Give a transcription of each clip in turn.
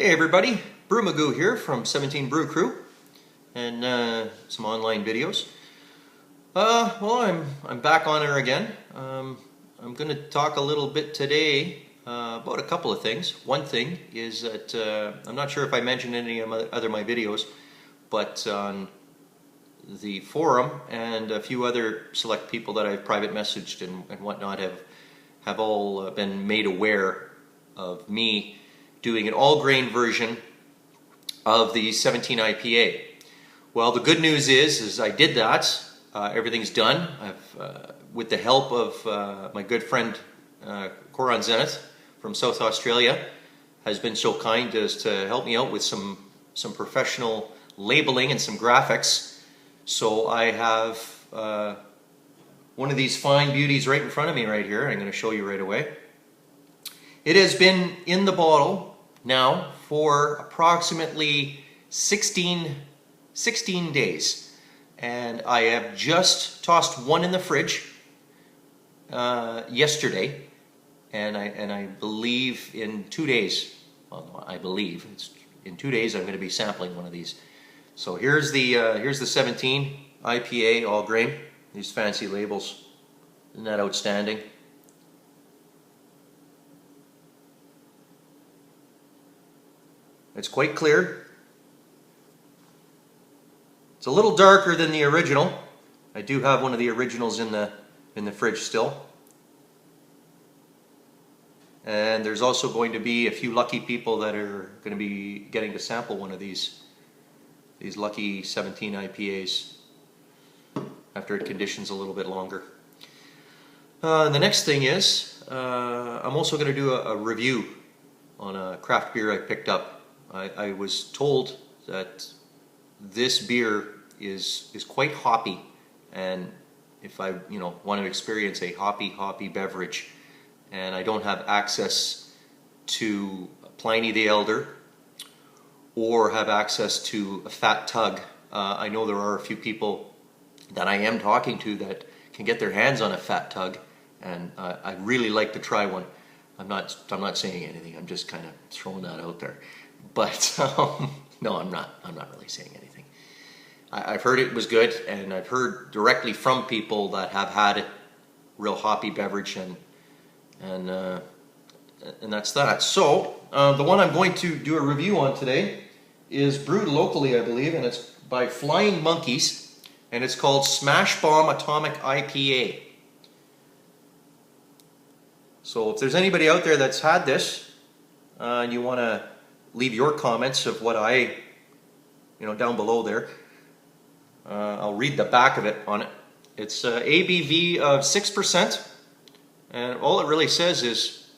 Hey everybody, Brew here from 17 Brew Crew and some online videos. Well, I'm back on air again. I'm going to talk a little bit today about a couple of things. One thing is that I'm not sure if I mentioned any of my videos, but on the forum and a few other select people that I've private messaged and whatnot have all been made aware of me doing an all-grain version of the 17 IPA. Well, the good news is I did that. Everything's done. I've, with the help of my good friend Coron Zenith from South Australia, has been so kind as to help me out with some professional labeling and some graphics. So I have one of these fine beauties right in front of me right here. I'm going to show you right away. It has been in the bottle now for approximately 16 days, and I have just tossed one in the fridge yesterday, and I believe in 2 days, well, I believe in 2 days I'm going to be sampling one of these. So here's the 17 IPA all grain. These fancy labels, isn't that outstanding? It's quite clear. It's a little darker than the original. I do have one of the originals in the fridge still. And there's also going to be a few lucky people that are going to be getting to sample one of these lucky 17 IPAs after it conditions a little bit longer. The next thing is I'm also going to do a review on a craft beer I picked up. I was told that this beer is quite hoppy, and if I want to experience a hoppy beverage, and I don't have access to Pliny the Elder or have access to a Fat Tug, I know there are a few people that I am talking to that can get their hands on a Fat Tug, and I'd really like to try one. I'm not saying anything. I'm just kind of throwing that out there. But no, I'm not really saying anything. I've heard it was good, and I've heard directly from people that have had a real hoppy beverage, and that's that. So the one I'm going to do a review on today is brewed locally, I believe, and it's by Flying Monkeys, and it's called SMASHBOMB Atomic IPA. So if there's anybody out there that's had this and you want to leave your comments of what I, down below there. I'll read the back of it on it. It's ABV of 6%, and all it really says is,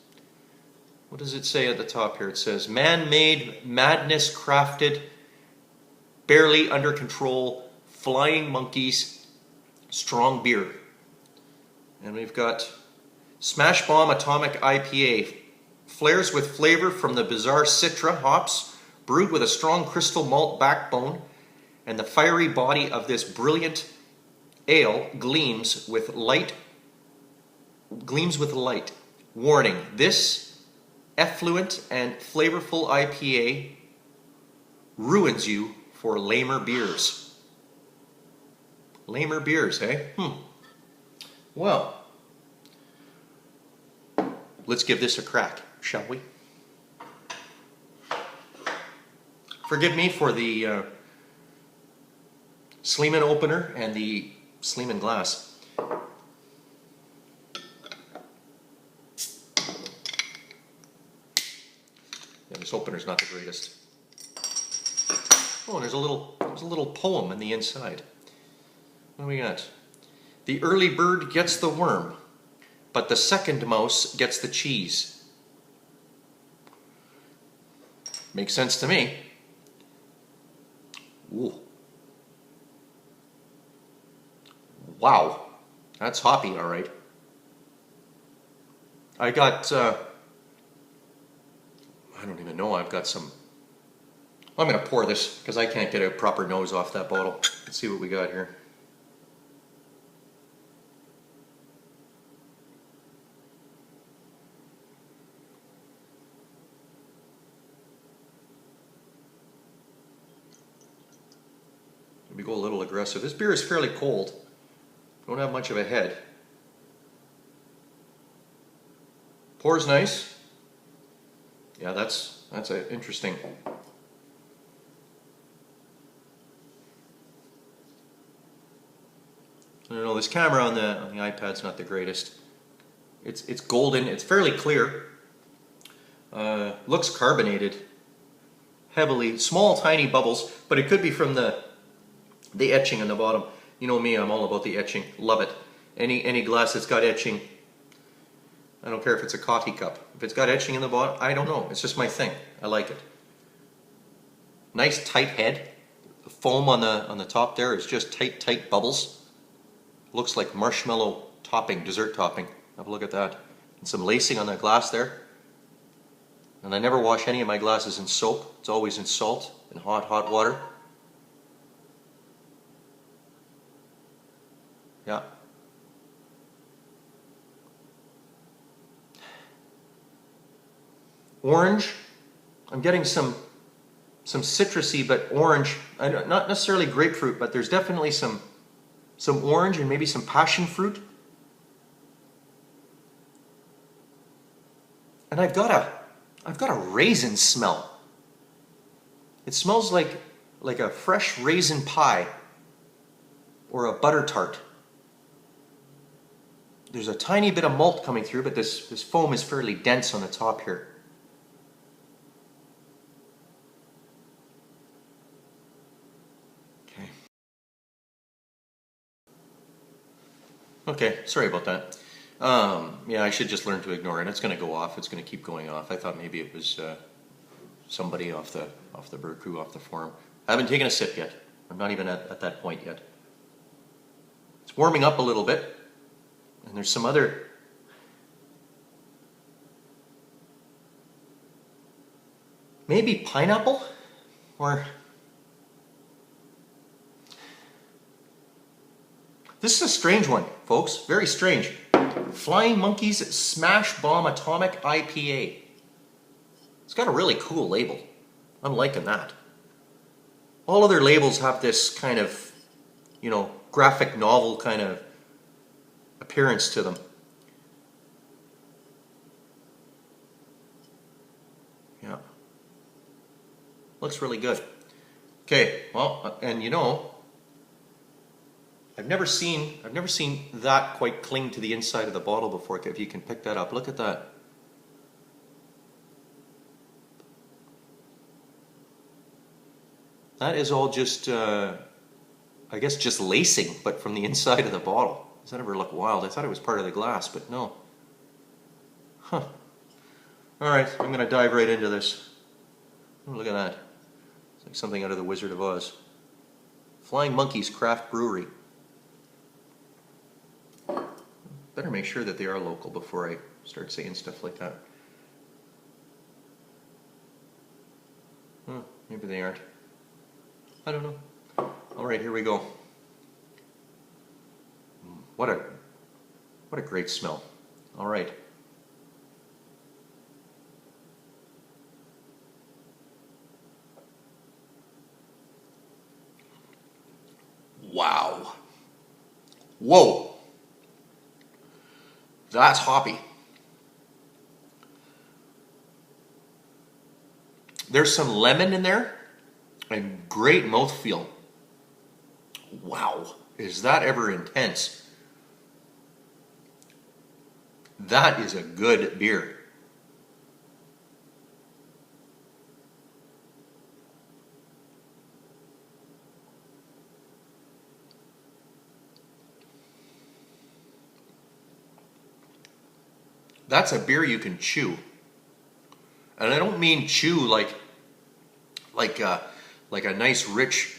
what does it say at the top here? It says, man-made, madness-crafted, barely under control, Flying Monkeys, strong beer. And we've got SMASHBOMB Atomic IPA. Flares with flavor from the bizarre Citra hops, brewed with a strong crystal malt backbone, and the fiery body of this brilliant ale gleams with light. Warning: this effluent and flavorful IPA ruins you for lamer beers. Lamer beers, eh? Well, let's give this a crack, shall we? Forgive me for the Sleeman opener and the Sleeman glass. Yeah, this opener's not the greatest. Oh, and there's a little poem in the inside. What do we got? The early bird gets the worm, but the second mouse gets the cheese. Makes sense to me. Ooh. Wow, that's hoppy, all right. I got, I don't even know, I've got some, I'm going to pour this because I can't get a proper nose off that bottle. Let's see what we got here. maybe go a little aggressive. This beer is fairly cold. Don't have much of a head. Pours nice. Yeah, that's interesting. I don't know, this camera on the iPad's not the greatest. It's golden, it's fairly clear. Looks carbonated. Heavily, small tiny bubbles, but it could be from the etching on the bottom. You know me, I'm all about the etching. Love it. Any glass that's got etching, I don't care if it's a coffee cup. If it's got etching in the bottom, I don't know. It's just my thing. I like it. Nice tight head. The foam on the top there is just tight bubbles. Looks like marshmallow topping, dessert topping. Have a look at that. And some lacing on the glass there. And I never wash any of my glasses in soap. It's always in salt and hot water. Yeah. Orange. I'm getting some citrusy, but orange. Not necessarily grapefruit, but there's definitely some orange and maybe some passion fruit. And I've got a raisin smell. It smells like a fresh raisin pie or a butter tart. There's a tiny bit of malt coming through, but this foam is fairly dense on the top here. Okay, sorry about that. Yeah, I should just learn to ignore it. It's going to go off. It's going to keep going off. I thought maybe it was somebody off the Brew Crew, off the forum. I haven't taken a sip yet. I'm not even at that point yet. It's warming up a little bit, and there's some other. Maybe pineapple, or. This is a strange one, folks. Very strange. Flying Monkeys SMASHBOMB Atomic IPA. It's got a really cool label. I'm liking that. All other labels have this kind of, graphic novel kind of appearance to them. Yeah. Looks really good. Okay, well, and I've never seen that quite cling to the inside of the bottle before. If you can pick that up, look at that. That is all just, I guess, just lacing, but from the inside of the bottle. Does that ever look wild? I thought it was part of the glass, but no. Huh. All right, I'm going to dive right into this. Oh, look at that. It's like something out of The Wizard of Oz. Flying Monkeys Craft Brewery. Better make sure that they are local before I start saying stuff like that. Maybe they aren't. I don't know. All right, here we go. What a great smell. All right. Wow. Whoa. That's hoppy. There's some lemon in there and great mouthfeel. Wow, is that ever intense? That is a good beer. That's a beer you can chew. And I don't mean chew like a nice rich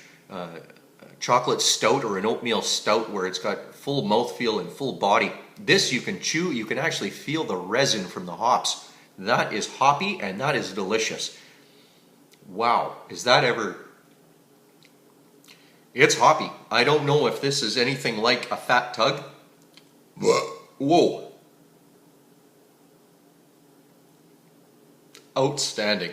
chocolate stout or an oatmeal stout where it's got full mouthfeel and full body. This you can chew, you can actually feel the resin from the hops. That is hoppy and that is delicious. Wow, is that ever... It's hoppy. I don't know if this is anything like a Fat Tug. Whoa. Outstanding.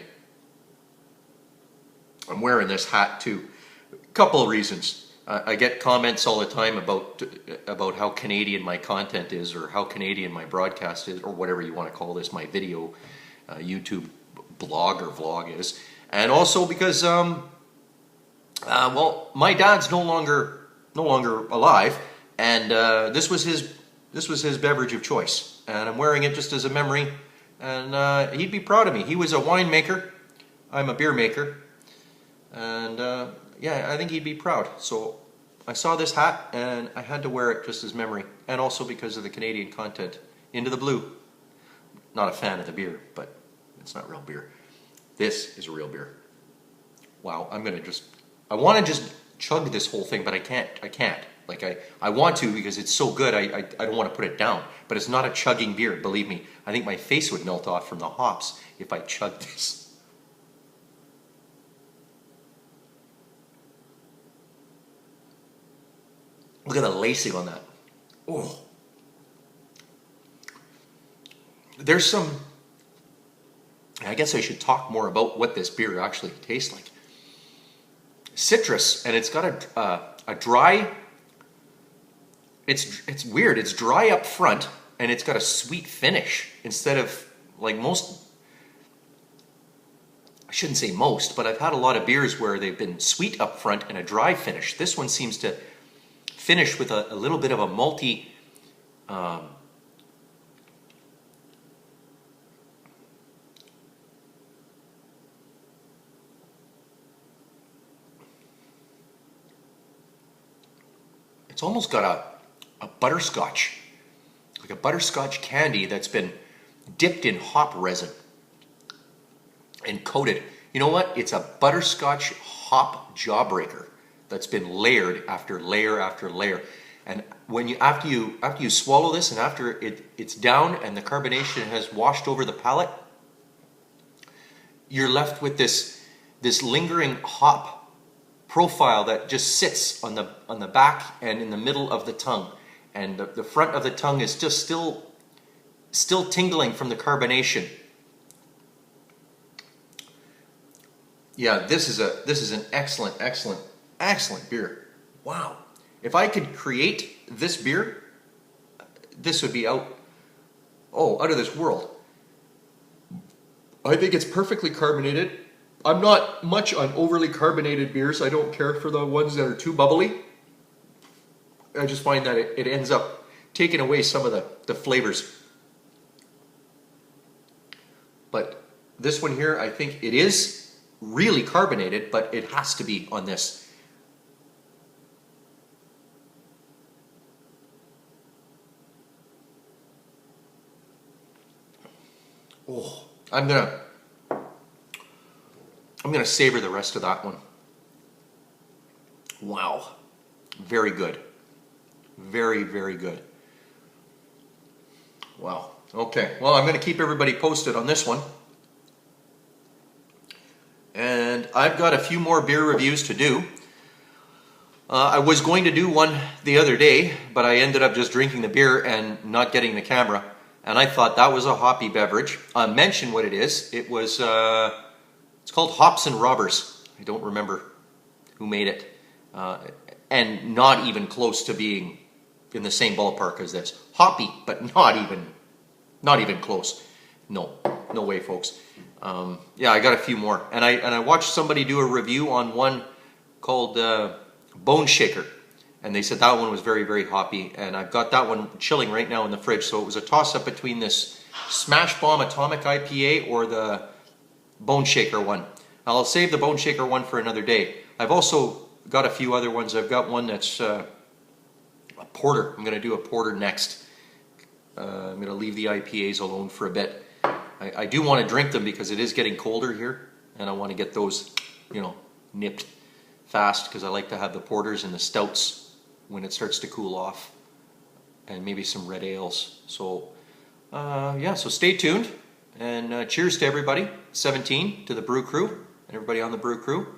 I'm wearing this hat too. A couple of reasons. I get comments all the time about how Canadian my content is, or how Canadian my broadcast is, or whatever you want to call this, my video YouTube blog or vlog is. And also because well, my dad's no longer alive, and this was his beverage of choice, and I'm wearing it just as a memory. And he'd be proud of me. He was a winemaker. I'm a beer maker, and yeah, I think he'd be proud. So I saw this hat, and I had to wear it just as memory, and also because of the Canadian content. Into the blue. Not a fan of the beer, but it's not real beer. This is real beer. Wow, I want to just chug this whole thing, but I can't. Like, I want to because it's so good, I don't want to put it down. But it's not a chugging beer, believe me. I think my face would melt off from the hops if I chugged this. Look at the lacing on that. Oh. There's some, I guess I should talk more about what this beer actually tastes like. Citrus, and it's got a dry, it's weird, it's dry up front, and it's got a sweet finish instead of, like most, I shouldn't say most, but I've had a lot of beers where they've been sweet up front and a dry finish. This one seems to finish with a little bit of a malty, it's almost got a butterscotch, like a butterscotch candy that's been dipped in hop resin and coated. You know what? It's a butterscotch hop jawbreaker that's been layered after layer after layer. And when after you swallow this, and after it's down and the carbonation has washed over the palate, you're left with this lingering hop profile that just sits on the back and in the middle of the tongue, and the front of the tongue is just still tingling from the carbonation. Yeah, this is an excellent beer. Wow. If I could create this beer, this would be out of this world. I think it's perfectly carbonated. I'm not much on overly carbonated beers. I don't care for the ones that are too bubbly. I just find that it ends up taking away some of the flavors. But this one here, I think it is really carbonated, but it has to be on this. Oh, I'm gonna savor the rest of that one. Wow, very good, very, very good. Wow. Okay, well, I'm gonna keep everybody posted on this one, and I've got a few more beer reviews to do. I was going to do one the other day, but I ended up just drinking the beer and not getting the camera, and I thought that was a hoppy beverage. I'll mention what it is. It was it's called Hops and Robbers. I don't remember who made it. And not even close to being in the same ballpark as this. Hoppy, but not even close. No way, folks. Yeah, I got a few more. And I watched somebody do a review on one called Bone Shaker. And they said that one was very, very hoppy. And I've got that one chilling right now in the fridge. So it was a toss-up between this SMASHBOMB Atomic IPA or the Bone Shaker one. I'll save the Bone Shaker one for another day. I've also got a few other ones. I've got one that's a porter. I'm going to do a porter next. I'm going to leave the IPAs alone for a bit. I do want to drink them because it is getting colder here, and I want to get those, nipped fast, because I like to have the porters and the stouts when it starts to cool off, and maybe some red ales. So yeah, so stay tuned, and cheers to everybody. 17 to the Brew Crew and everybody on the Brew Crew.